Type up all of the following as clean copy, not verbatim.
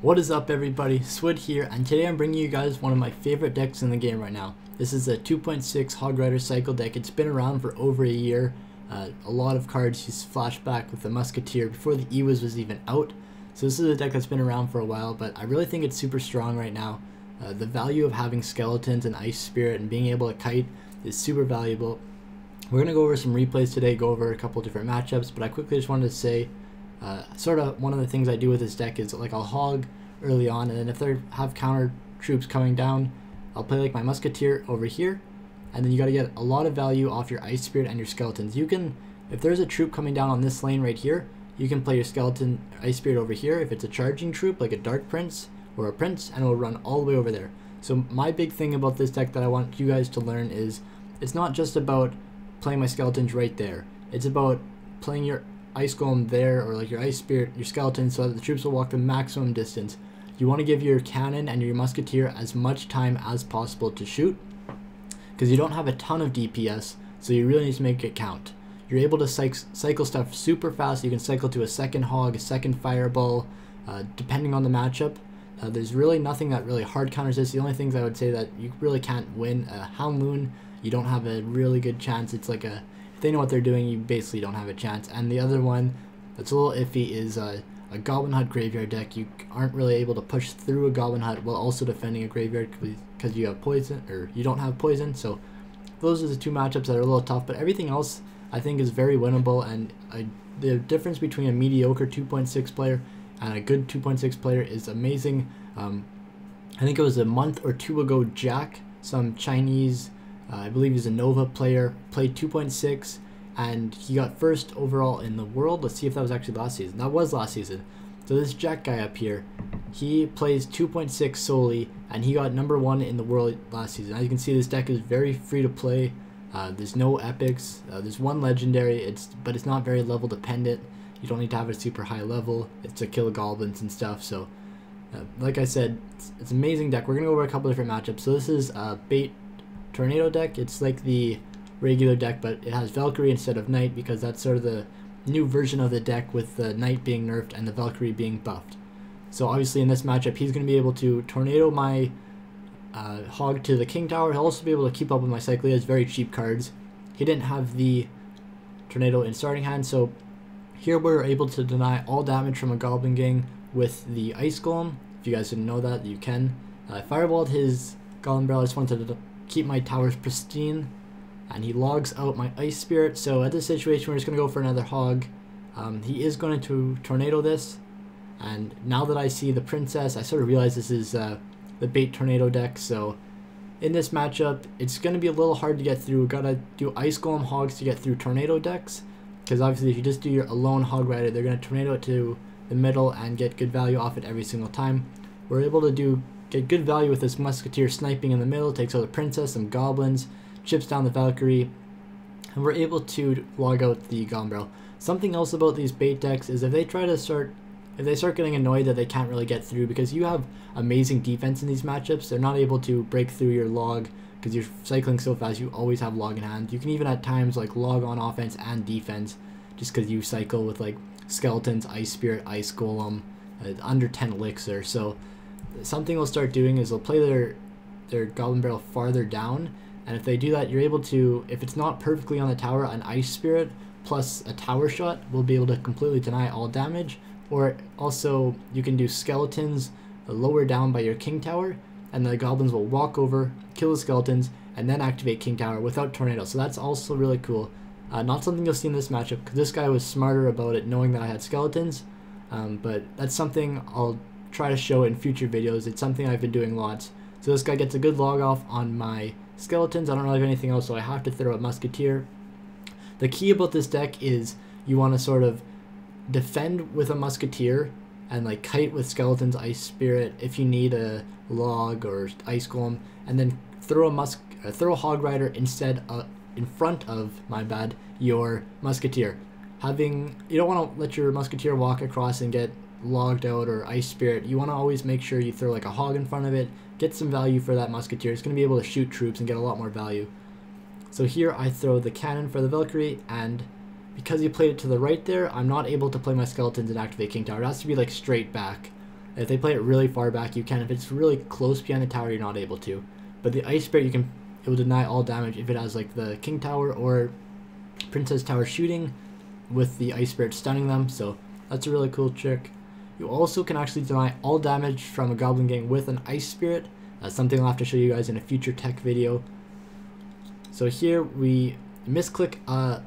What is up, everybody? Swood here, and today I'm bringing you guys one of my favorite decks in the game right now. This is a 2.6 Hog Rider Cycle deck. It's been around for over a year. A lot of cards use flashback with the Musketeer before the EWAs was even out. So this is a deck that's been around for a while, but I really think it's super strong right now. The value of having skeletons and Ice Spirit and being able to kite is super valuable. We're going to go over some replays today, go over a couple different matchups, but I quickly just wanted to say sort of one of the things I do with this deck is like I'll hog early on, and then if they have counter troops coming down, I'll play like my Musketeer over here, and then you got to get a lot of value off your Ice Spirit and your skeletons. You can, if there's a troop coming down on this lane right here, you can play your skeleton Ice Spirit over here if it's a charging troop like a Dark Prince or a Prince, and it will run all the way over there. So my big thing about this deck that I want you guys to learn is it's not just about playing my skeletons right there. It's about playing your Ice Golem there, or like your Ice Spirit, your skeleton, so that the troops will walk the maximum distance. You want to give your cannon and your Musketeer as much time as possible to shoot, because you don't have a ton of DPS, so you really need to make it count. You're able to cycle stuff super fast. You can cycle to a second hog, a second fireball, depending on the matchup. There's really nothing that really hard counters this. The only things I would say that you really can't win, Hound Loon, you don't have a really good chance. It's like a, if they know what they're doing, you basically don't have a chance. And the other one that's a little iffy is a Goblin Hut graveyard deck. You aren't really able to push through a Goblin Hut while also defending a graveyard because you have poison, or you don't have poison. So those are the two matchups that are a little tough, but everything else I think is very winnable. And the difference between a mediocre 2.6 player and a good 2.6 player is amazing. I think it was a month or two ago, Jack, some Chinese, I believe he's a Nova player, played 2.6, and he got first overall in the world. Let's see if that was actually last season. That was last season. So this Jack guy up here, he plays 2.6 solely, and he got #1 in the world last season. As you can see, this deck is very free to play. There's no epics. There's one legendary, but it's not very level dependent. You don't need to have a super high level. It's to kill goblins and stuff. So like I said, it's an amazing deck. We're going to go over a couple different matchups. So this is a bait tornado deck. It's like the regular deck, but it has Valkyrie instead of Knight, because that's sort of the new version of the deck, with the Knight being nerfed and the Valkyrie being buffed. So obviously in this matchup, he's going to be able to tornado my hog to the King Tower. He'll also be able to keep up with my cycle. He has very cheap cards. He didn't have the tornado in starting hand, so here we're able to deny all damage from a Goblin Gang with the Ice Golem. If you guys didn't know that, you can. Fireballed his Goblin Barrel. I just wanted to keep my towers pristine, and he logs out my Ice Spirit. So at this situation, we're just going to go for another hog. He is going to tornado this, and now that I see the Princess, I sort of realize this is the bait tornado deck. So in this matchup, it's going to be a little hard to get through. We've got to do Ice Golem hogs to get through tornado decks, because obviously if you just do your alone Hog Rider, they're going to tornado it to the middle and get good value off it every single time. We're able to get good value with this Musketeer sniping in the middle, takes out the Princess, some goblins, chips down the Valkyrie, and we're able to log out the Goblin Barrel. Something else about these bait decks is if they start getting annoyed that they can't really get through, because you have amazing defense in these matchups, they're not able to break through your log because you're cycling so fast. You always have log in hand. You can even at times like log on offense and defense, just because you cycle with like skeletons, Ice Spirit, Ice Golem, under 10 elixir. So something they'll start doing is they'll play their Goblin Barrel farther down, and if they do that, you're able to, if it's not perfectly on the tower, an Ice Spirit plus a tower shot will be able to completely deny all damage. Or also you can do skeletons lower down by your King Tower, and the goblins will walk over, kill the skeletons, and then activate King Tower without tornado. So that's also really cool. Not something you'll see in this matchup, because this guy was smarter about it, knowing that I had skeletons. But that's something I'll try to show in future videos. It's something I've been doing lots. So this guy gets a good log off on my skeletons. I don't really have anything else, so I have to throw a Musketeer. The key about this deck is you want to sort of defend with a Musketeer and like kite with skeletons, Ice Spirit if you need a log or Ice Golem, and then throw a Hog Rider instead in front of, my bad, your Musketeer. You don't want to let your Musketeer walk across and get logged out or Ice Spirit. You want to always make sure you throw like a hog in front of it, get some value for that Musketeer. It's going to be able to shoot troops and get a lot more value. So here I throw the cannon for the Valkyrie, and because he played it to the right there, I'm not able to play my skeletons and activate King Tower. It has to be like straight back. If they play it really far back, you can. If it's really close behind the tower, you're not able to. But the Ice Spirit, it will deny all damage if it has like the King Tower or Princess Tower shooting with the Ice Spirit stunning them. So that's a really cool trick. You also can actually deny all damage from a Goblin Gang with an Ice Spirit. That's something I'll have to show you guys in a future tech video. So here we misclick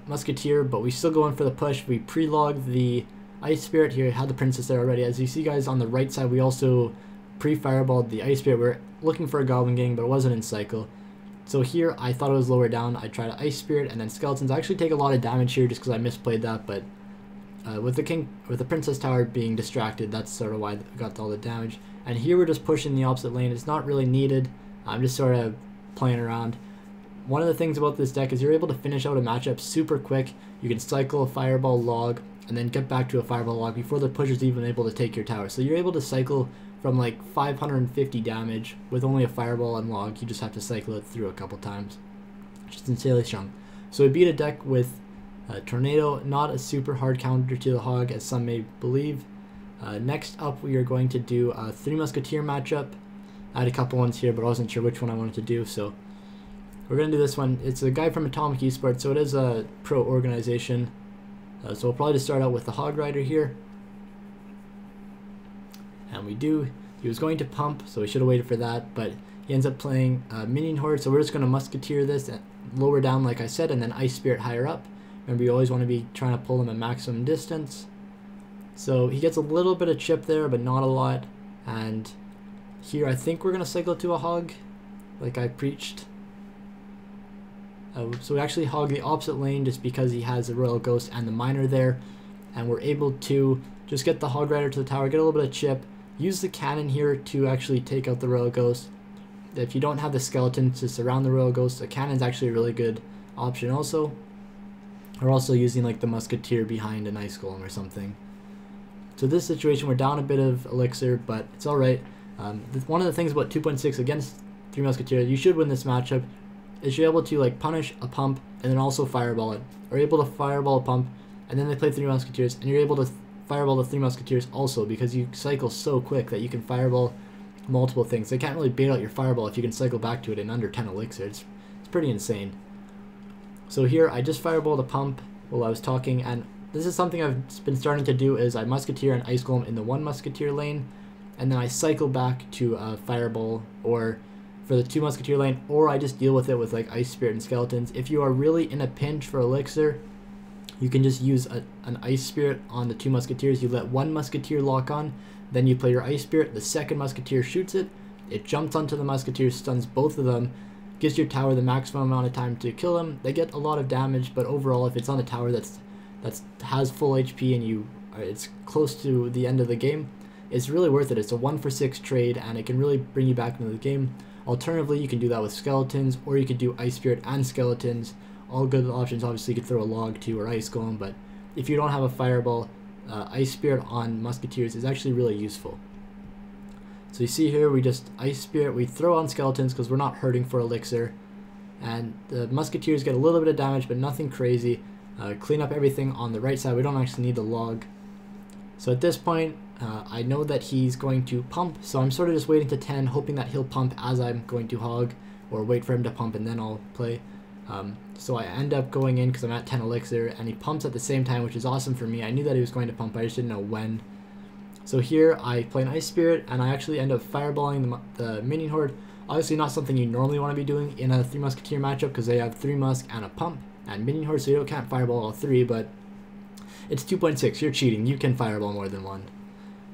Musketeer, but we still go in for the push. We pre-log the Ice Spirit. Here, had the Princess there already. As you see, guys, on the right side, we also pre-fireballed the Ice Spirit. We're looking for a Goblin Gang, but it wasn't in cycle. So here, I thought it was lower down. I tried Ice Spirit, and then Skeletons. I actually take a lot of damage here just because I misplayed that, but with the Princess Tower being distracted, that's sort of why I got all the damage. And here we're just pushing the opposite lane. It's not really needed. I'm just sort of playing around. One of the things about this deck is you're able to finish out a matchup super quick. You can cycle a Fireball log and then get back to a Fireball log before the pusher's even able to take your tower. So you're able to cycle from like 550 damage with only a Fireball and log. You just have to cycle it through a couple times. Just insanely strong. So we beat a deck with Tornado, not a super hard counter to the Hog as some may believe. Next up we are going to do a 3 Musketeer matchup. I had a couple ones here, but I wasn't sure which one I wanted to do, so we're going to do this one. It's a guy from Atomic Esports, so it is a pro organization. So we'll probably just start out with the Hog Rider here. And we do. He was going to pump, so we should have waited for that, but he ends up playing Minion Horde, so we're just going to Musketeer this lower down like I said, and then Ice Spirit higher up. Remember, you always want to be trying to pull him at maximum distance. So he gets a little bit of chip there, but not a lot. And here I think we're going to cycle to a Hog, like I preached. So we actually hog the opposite lane just because he has the Royal Ghost and the Miner there. And we're able to just get the Hog Rider to the tower, get a little bit of chip, use the cannon here to actually take out the Royal Ghost. If you don't have the Skeletons to surround the Royal Ghost, the cannon's actually a really good option also. Or also using like the Musketeer behind an Ice Golem or something. So this situation, we're down a bit of elixir, but it's alright. One of the things about 2.6 against 3 Musketeer, you should win this matchup, is you're able to like punish a pump and then also fireball it. Or able to fireball a pump and then they play 3 Musketeers and you're able to fireball the 3 Musketeers also because you cycle so quick that you can fireball multiple things. They can't really bait out your fireball if you can cycle back to it in under 10 elixir. It's pretty insane. So here I just fireballed a pump while I was talking, and this is something I've been starting to do is I Musketeer and Ice Golem in the 1 Musketeer lane, and then I cycle back to Fireball or for the 2 Musketeer lane, or I just deal with it with like Ice Spirit and Skeletons. If you are really in a pinch for elixir, you can just use an Ice Spirit on the 2 Musketeers. You let 1 Musketeer lock on, then you play your Ice Spirit, the 2nd Musketeer shoots it, it jumps onto the Musketeers, stuns both of them, gives your tower the maximum amount of time to kill them. They get a lot of damage, but overall if it's on a tower that has full HP and it's close to the end of the game, it's really worth it. It's a 1-for-6 trade and it can really bring you back into the game. Alternatively, you can do that with Skeletons, or you could do Ice Spirit and Skeletons. All good options. Obviously you could throw a Log too or Ice Golem, but if you don't have a Fireball, Ice Spirit on Musketeers is actually really useful. So you see here we just Ice Spirit, we throw on Skeletons because we're not hurting for elixir, and the Musketeers get a little bit of damage but nothing crazy. Clean up everything on the right side, we don't actually need the log. So at this point I know that he's going to pump, so I'm sort of just waiting to 10 hoping that he'll pump as I'm going to hog, or wait for him to pump and then I'll play. So I end up going in because I'm at 10 elixir and he pumps at the same time, which is awesome for me. I knew that he was going to pump, I just didn't know when. So here I play an Ice Spirit and I actually end up fireballing the Minion Horde. Obviously not something you normally want to be doing in a 3 Musketeer matchup because they have 3 Musk and a pump and Minion Horde, so you can't fireball all 3, but it's 2.6, you're cheating, you can fireball more than 1.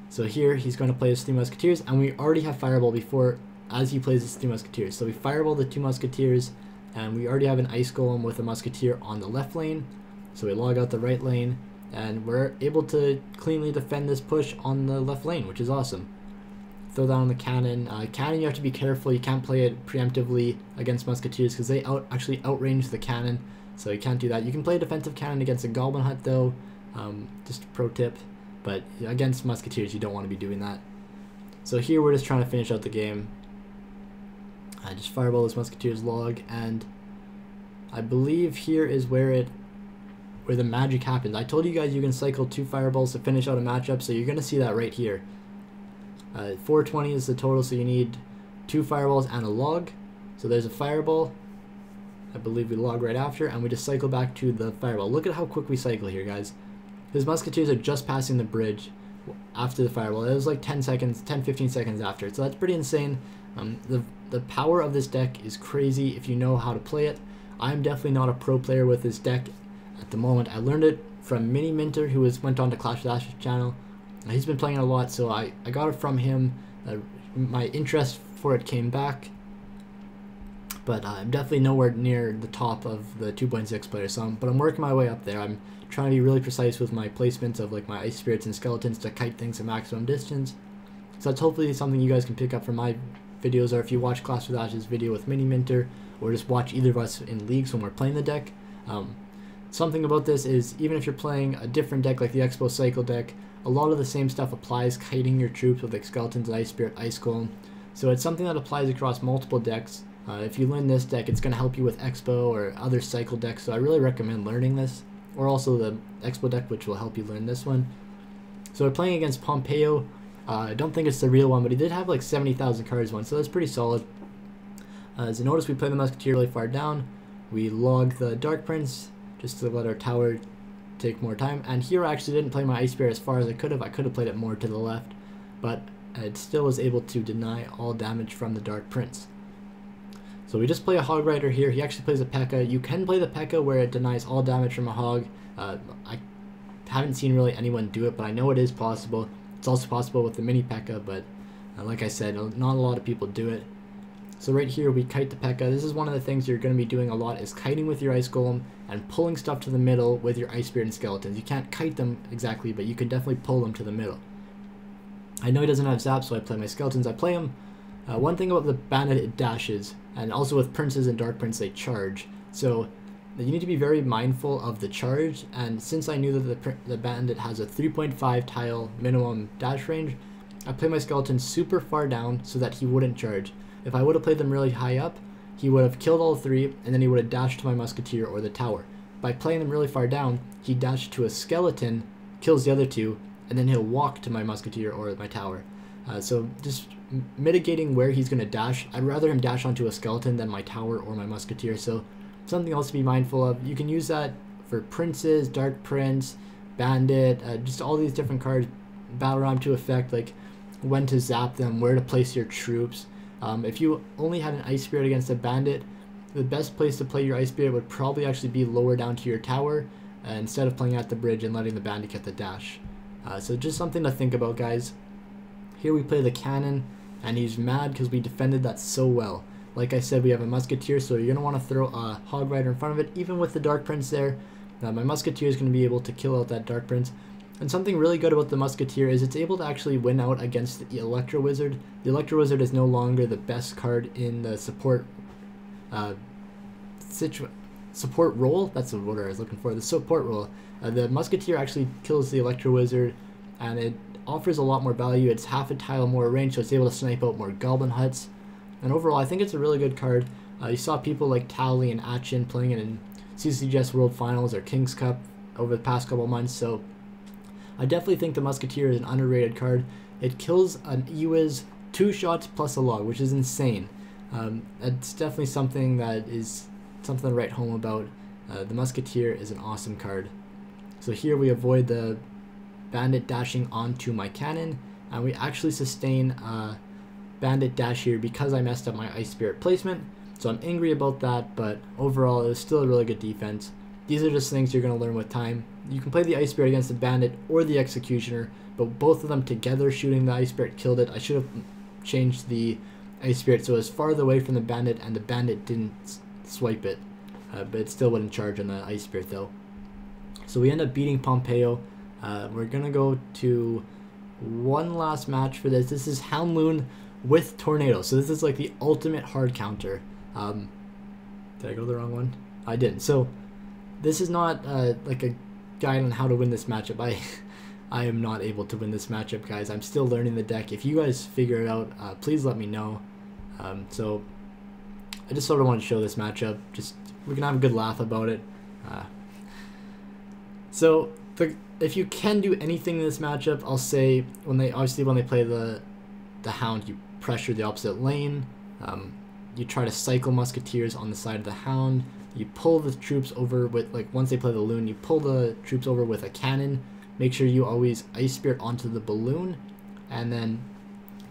So here he's going to play his 3 Musketeers and we already have fireball before as he plays his 3 Musketeers. So we fireball the 2 Musketeers and we already have an Ice Golem with a Musketeer on the left lane. So we log out the right lane and we're able to cleanly defend this push on the left lane, which is awesome. Throw down the cannon. Cannon, you have to be careful. You can't play it preemptively against Musketeers because they actually outrange the cannon, so you can't do that. You can play a defensive cannon against a Goblin Hut though, just a pro tip, but against Musketeers you don't want to be doing that. So here we're just trying to finish out the game. I just fireball this Musketeers log, and I believe here is where the magic happens. I told you guys you can cycle 2 fireballs to finish out a matchup, so you're going to see that right here. 420 is the total, so you need 2 fireballs and a log. So there's a fireball. I believe we log right after, and we just cycle back to the fireball. Look at how quick we cycle here, guys. His musketeers are just passing the bridge after the fireball. It was like 10 seconds, 10-15 seconds after. So that's pretty insane. The power of this deck is crazy if you know how to play it. I'm definitely not a pro player with this deck at the moment. I learned it from Mini Minter, who went on to Clash of Ash's channel. He's been playing it a lot, so I got it from him. My interest for it came back, but I'm definitely nowhere near the top of the 2.6 players. But I'm working my way up there. I'm trying to be really precise with my placements of like my ice spirits and skeletons to kite things to maximum distance. So that's hopefully something you guys can pick up from my videos, or if you watch Clash of Ash's video with Mini Minter, or just watch either of us in leagues when we're playing the deck. Something about this is, even if you're playing a different deck like the Expo Cycle deck, a lot of the same stuff applies, kiting your troops with like skeletons, ice spirit, ice golem. So it's something that applies across multiple decks. If you learn this deck, it's going to help you with Expo or other cycle decks, so I really recommend learning this, or also the Expo deck, which will help you learn this one. So we're playing against Pompeo. I don't think it's the real one, but he did have like 70,000 cards once, so that's pretty solid. As you notice, we play the Musketeer really far down. We log the Dark Prince just to let our tower take more time. And here I actually didn't play my Ice Spirit as far as I could have. I could have played it more to the left, but it still was able to deny all damage from the Dark Prince. So we just play a Hog Rider here. He actually plays a P.E.K.K.A. You can play the P.E.K.K.A. where it denies all damage from a Hog. I haven't seen really anyone do it, but I know it is possible. It's also possible with the mini P.E.K.K.A., but like I said, not a lot of people do it. So right here we kite the P.E.K.K.A. This is one of the things you're going to be doing a lot, is kiting with your Ice Golem and pulling stuff to the middle with your Ice Spirit and Skeletons. You can't kite them exactly, but you can definitely pull them to the middle. I know he doesn't have Zap, so I play my Skeletons. I play him. One thing about the Bandit, it dashes, and also with Princes and Dark Prince, they charge. So you need to be very mindful of the charge, and since I knew that the Bandit has a 3.5 tile minimum dash range, I play my Skeletons super far down so that he wouldn't charge. If I would have played them really high up, he would have killed all three, and then he would have dashed to my Musketeer or the tower. By playing them really far down, he dashed to a skeleton, kills the other two, and then he'll walk to my Musketeer or my tower. So just mitigating where he's going to dash. I'd rather him dash onto a skeleton than my tower or my Musketeer, so something else to be mindful of. You can use that for Princes, Dark Prince, Bandit, just all these different cards, Battle Ram to effect, like when to zap them, where to place your troops. If you only had an Ice Spirit against a Bandit, the best place to play your Ice Spirit would probably actually be lower down to your tower, instead of playing at the bridge and letting the Bandit get the dash. So just something to think about, guys. Here we play the Cannon, and he's mad because we defended that so well. Like I said, we have a Musketeer, so you're going to want to throw a Hog Rider in front of it, even with the Dark Prince there. My Musketeer is going to be able to kill out that Dark Prince. And something really good about the Musketeer is it's able to actually win out against the Electro Wizard. The Electro Wizard is no longer the best card in the support support role. That's the word I was looking for, the support role. The Musketeer actually kills the Electro Wizard, and it offers a lot more value. It's half a tile more range, so it's able to snipe out more Goblin Huts. And overall, I think it's a really good card. You saw people like Tally and Atchin playing it in CCGS World Finals or King's Cup over the past couple months, so I definitely think the Musketeer is an underrated card. It kills an Ewiz 2 shots plus a log, which is insane. It's definitely something that is something to write home about. The Musketeer is an awesome card. So here we avoid the Bandit dashing onto my Cannon, and we actually sustain Bandit dash here because I messed up my Ice Spirit placement. So I'm angry about that, but overall it was still a really good defense. These are just things you're going to learn with time. You can play the Ice Spirit against the Bandit or the Executioner, but both of them together shooting the Ice Spirit killed it. I should have changed the Ice Spirit so it was farther away from the Bandit and the Bandit didn't swipe it, but it still wouldn't charge on the Ice Spirit though. So we end up beating Pompeo. We're going to go to one last match for this. This is Houndloon with Tornado. So this is like the ultimate hard counter. Did I go the wrong one? I didn't. So this is not like a guide on how to win this matchup. I am not able to win this matchup, guys. I'm still learning the deck. If you guys figure it out, please let me know. So I just sort of want to show this matchup. Just we can have a good laugh about it. If you can do anything in this matchup, I'll say when they play the the Hound, you pressure the opposite lane. You try to cycle Musketeers on the side of the Hound. You pull the troops over with, like, once they play the loon, you pull the troops over with a cannon. Make sure you always Ice Spirit onto the balloon, and then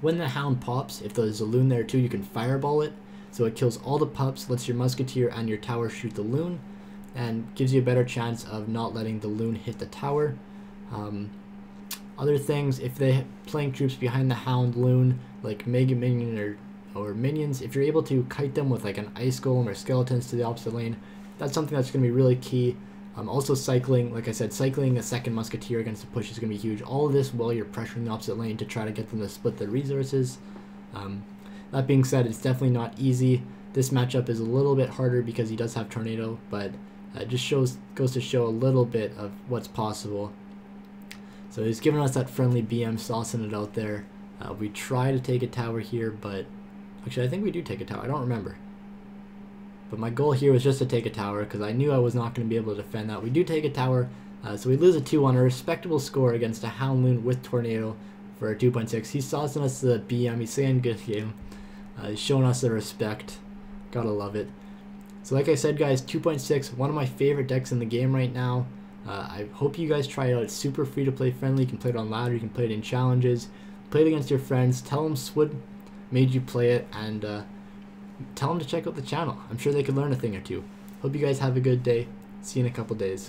when the Hound pops, if there's a loon there too, you can fireball it, so it kills all the pups, lets your Musketeer and your tower shoot the loon, and gives you a better chance of not letting the loon hit the tower. Other things, if they're playing troops behind the Hound loon, like Mega Minion or minions, if you're able to kite them with like an Ice Golem or Skeletons to the opposite lane, that's something that's going to be really key. Also cycling, like I said, cycling a second Musketeer against the push is going to be huge. All of this while you're pressuring the opposite lane to try to get them to split their resources. That being said, it's definitely not easy. This matchup is a little bit harder because he does have Tornado, but it just goes to show a little bit of what's possible. So he's giving us that friendly BM, saucing it out there. We try to take a tower here, but actually I think we do take a tower. I don't remember. But my goal here was just to take a tower because I knew I was not going to be able to defend that. We do take a tower, so we lose a 2-1, a respectable score against a Hound Loon with Tornado for a 2.6. He's saucing us the BM. He's saying good game. He's showing us the respect. Gotta love it. So like I said, guys, 2.6, one of my favorite decks in the game right now. I hope you guys try it out. It's super free to play, friendly. You can play it on ladder. You can play it in challenges. Play it against your friends. Tell them Swood made you play it, and tell them to check out the channel. I'm sure they could learn a thing or two. Hope you guys have a good day. See you in a couple days.